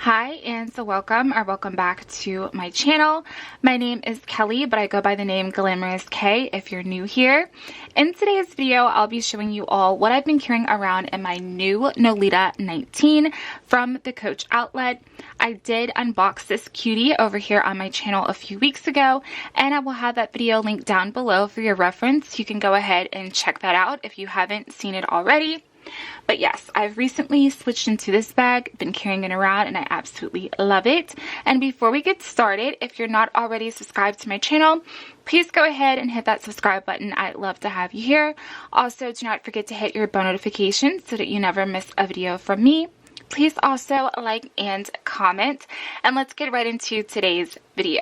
Hi, and so welcome back to my channel. My name is Kelly, but I go by the name Glamorous K if you're new here. In today's video, I'll be showing you all what I've been carrying around in my new Nolita 19 from the Coach outlet. I did unbox this cutie over here on my channel a few weeks ago, and I will have that video linked down below for your reference. You can go ahead and check that out if you haven't seen it already. But yes, I've recently switched into this bag, been carrying it around, and I absolutely love it. And before we get started, if you're not already subscribed to my channel, please go ahead and hit that subscribe button. I'd love to have you here. Also, do not forget to hit your bell notification so that you never miss a video from me. Please also like and comment, and let's get right into today's video.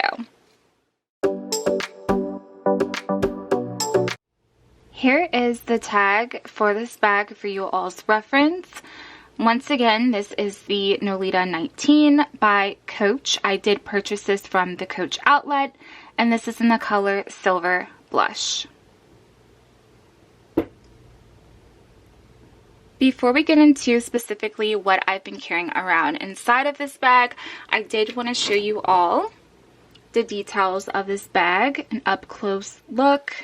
Here is the tag for this bag for you all's reference. Once again, this is the Nolita 19 by Coach. I did purchase this from the Coach outlet, and this is in the color Silver Blush. Before we get into specifically what I've been carrying around inside of this bag, I did want to show you all the details of this bag, an up-close look.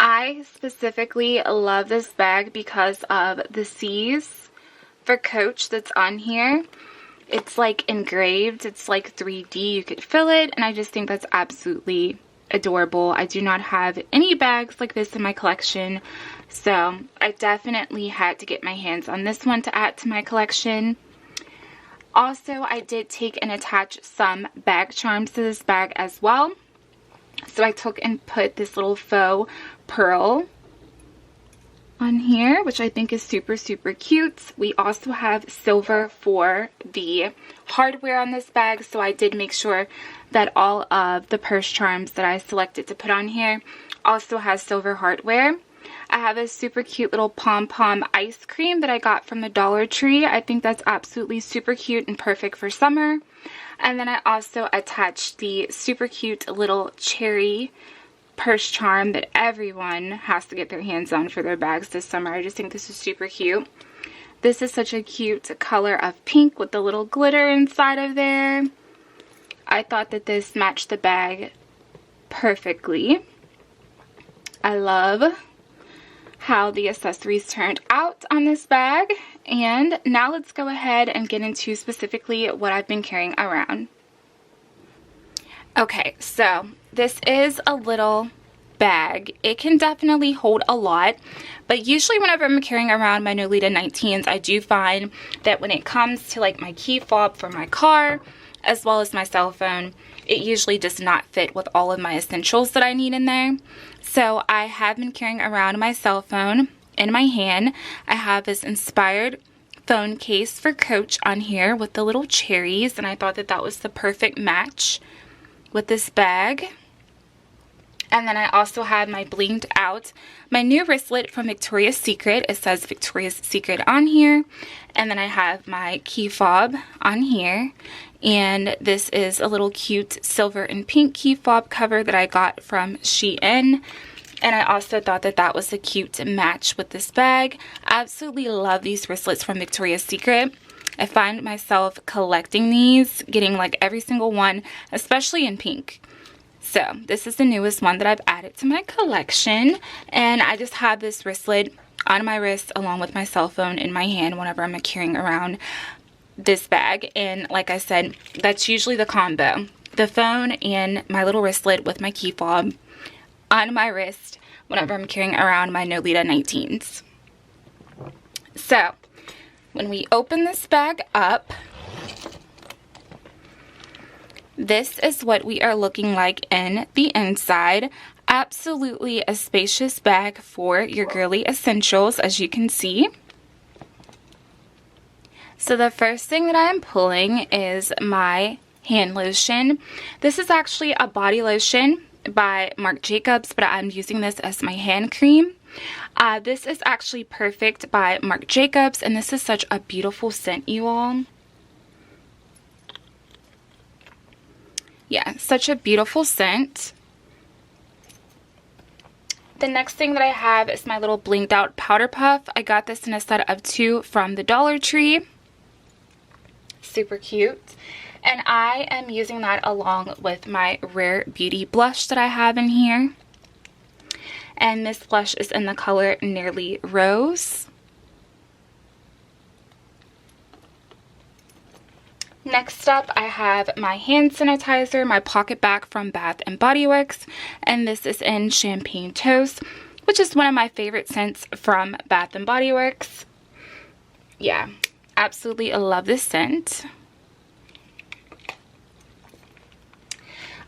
I specifically love this bag because of the C's for Coach that's on here. It's like engraved, it's like 3D, you could feel it, and I just think that's absolutely adorable. I do not have any bags like this in my collection, so I definitely had to get my hands on this one to add to my collection. Also, I did take and attach some bag charms to this bag as well. So I took and put this little faux pearl on here, which I think is super cute. We also have silver for the hardware on this bag, so I did make sure that all of the purse charms that I selected to put on here also has silver hardware. I have a super cute little pom-pom ice cream that I got from the Dollar Tree. I think that's absolutely super cute and perfect for summer. And then I also attached the super cute little cherry purse charm that everyone has to get their hands on for their bags this summer. I just think this is super cute. This is such a cute color of pink with the little glitter inside of there. I thought that this matched the bag perfectly. I love how the accessories turned out on this bag. And now let's go ahead and get into specifically what I've been carrying around. Okay, so this is a little bag. It can definitely hold a lot, but usually whenever I'm carrying around my Nolita 19s, I do find that when it comes to like my key fob for my car, as well as my cell phone, it usually does not fit with all of my essentials that I need in there. So I have been carrying around my cell phone in my hand. I have this inspired phone case for Coach on here with the little cherries, and I thought that that was the perfect match with this bag. And then I also have my blinged out, my new wristlet from Victoria's Secret. It says Victoria's Secret on here. And then I have my key fob on here. And this is a little cute silver and pink key fob cover that I got from Shein. And I also thought that that was a cute match with this bag. I absolutely love these wristlets from Victoria's Secret. I find myself collecting these, getting like every single one, especially in pink. So this is the newest one that I've added to my collection. And I just have this wristlet on my wrist along with my cell phone in my hand whenever I'm carrying around this bag. And like I said, that's usually the combo. The phone and my little wristlet with my key fob on my wrist whenever I'm carrying around my Nolita 19s. So when we open this bag up, this is what we are looking like in the inside. Absolutely a spacious bag for your girly essentials, as you can see. So the first thing that I am pulling is my hand lotion. This is actually a body lotion by Marc Jacobs, but I'm using this as my hand cream. This is actually Perfect by Marc Jacobs, and this is such a beautiful scent, you all. Yeah, such a beautiful scent. The next thing that I have is my little blinked out powder puff. I got this in a set of 2 from the Dollar Tree. Super cute. And I am using that along with my Rare Beauty blush that I have in here. And this blush is in the color Nearly Rose. Next up, I have my hand sanitizer, my Pocket Bac from Bath & Body Works, and this is in Champagne Toast, which is one of my favorite scents from Bath & Body Works. Yeah, absolutely love this scent.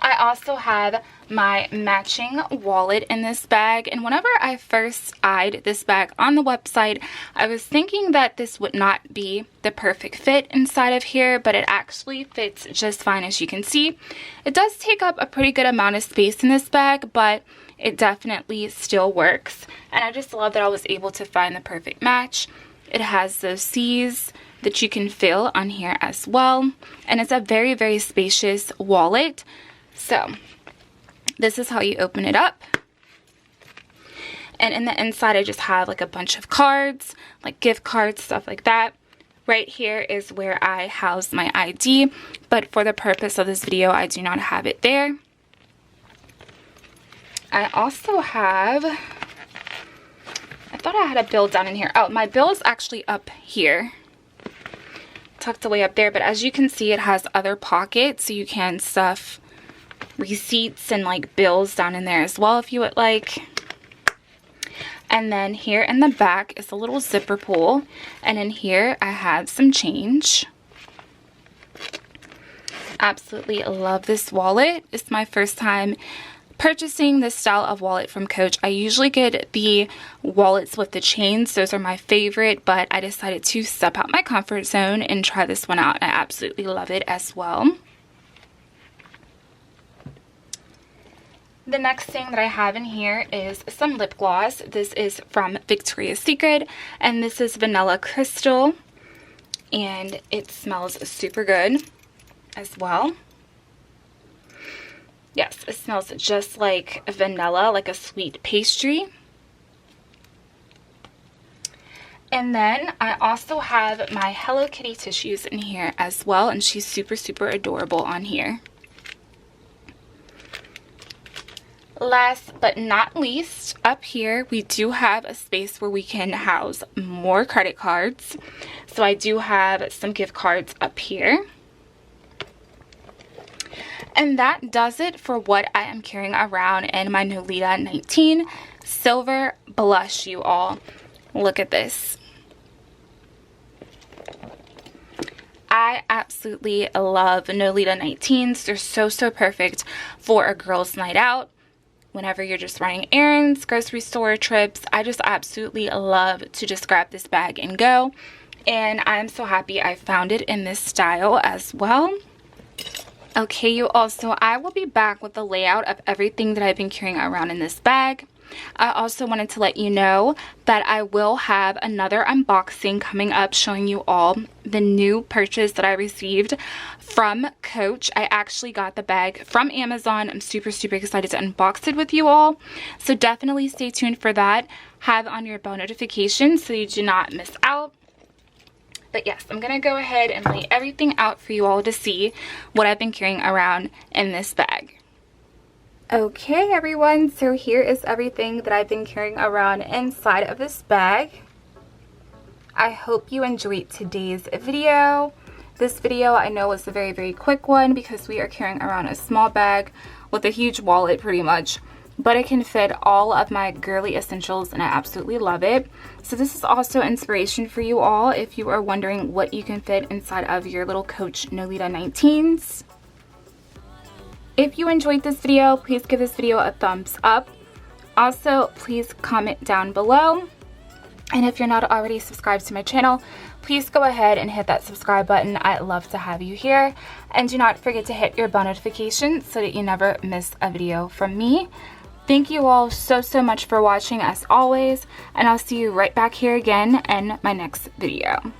I also have my matching wallet in this bag, and whenever I first eyed this bag on the website, I was thinking that this would not be the perfect fit inside of here, but it actually fits just fine. As you can see, it does take up a pretty good amount of space in this bag, but it definitely still works, and I just love that I was able to find the perfect match. It has those C's that you can fill on here as well, and it's a very, very spacious wallet. So this is how you open it up, and in the inside I just have like a bunch of cards, like gift cards, stuff like that. Right here is where I house my ID, but for the purpose of this video I do not have it there. I also have, I thought I had a bill down in here. Oh, my bill is actually up here, tucked away up there, but as you can see it has other pockets, so you can stuff receipts and like bills down in there as well if you would like. And then here in the back is a little zipper pull, and in here I have some change. Absolutely love this wallet. It's my first time purchasing this style of wallet from Coach. I usually get the wallets with the chains. Those are my favorite, but I decided to step out my comfort zone and try this one out. I absolutely love it as well. The next thing that I have in here is some lip gloss. This is from Victoria's Secret, and this is Vanilla Crystal, and it smells super good as well. Yes, it smells just like vanilla, like a sweet pastry. And then I also have my Hello Kitty tissues in here as well, and she's super, super adorable on here. Last but not least, up here we do have a space where we can house more credit cards. So I do have some gift cards up here. And that does it for what I am carrying around in my Nolita 19 Silver Blush, you all. Look at this. I absolutely love Nolita 19s. They're so, so perfect for a girls' night out. Whenever you're just running errands, grocery store trips, I just absolutely love to just grab this bag and go. And I'm so happy I found it in this style as well. Okay, you all, so I will be back with the layout of everything that I've been carrying around in this bag. I also wanted to let you know that I will have another unboxing coming up showing you all the new purchase that I received from Coach. I actually got the bag from Amazon. I'm super, super excited to unbox it with you all. So definitely stay tuned for that. Have on your bell notifications so you do not miss out. But yes, I'm going to go ahead and lay everything out for you all to see what I've been carrying around in this bag. Okay everyone, so here is everything that I've been carrying around inside of this bag. I hope you enjoyed today's video. This video I know was a very, very quick one because we are carrying around a small bag with a huge wallet pretty much. But it can fit all of my girly essentials and I absolutely love it. So this is also inspiration for you all if you are wondering what you can fit inside of your little Coach Nolita 19s. If you enjoyed this video, please give this video a thumbs up. Also, please comment down below. And if you're not already subscribed to my channel, please go ahead and hit that subscribe button. I'd love to have you here. And do not forget to hit your bell notification so that you never miss a video from me. Thank you all so, so much for watching as always. And I'll see you right back here again in my next video.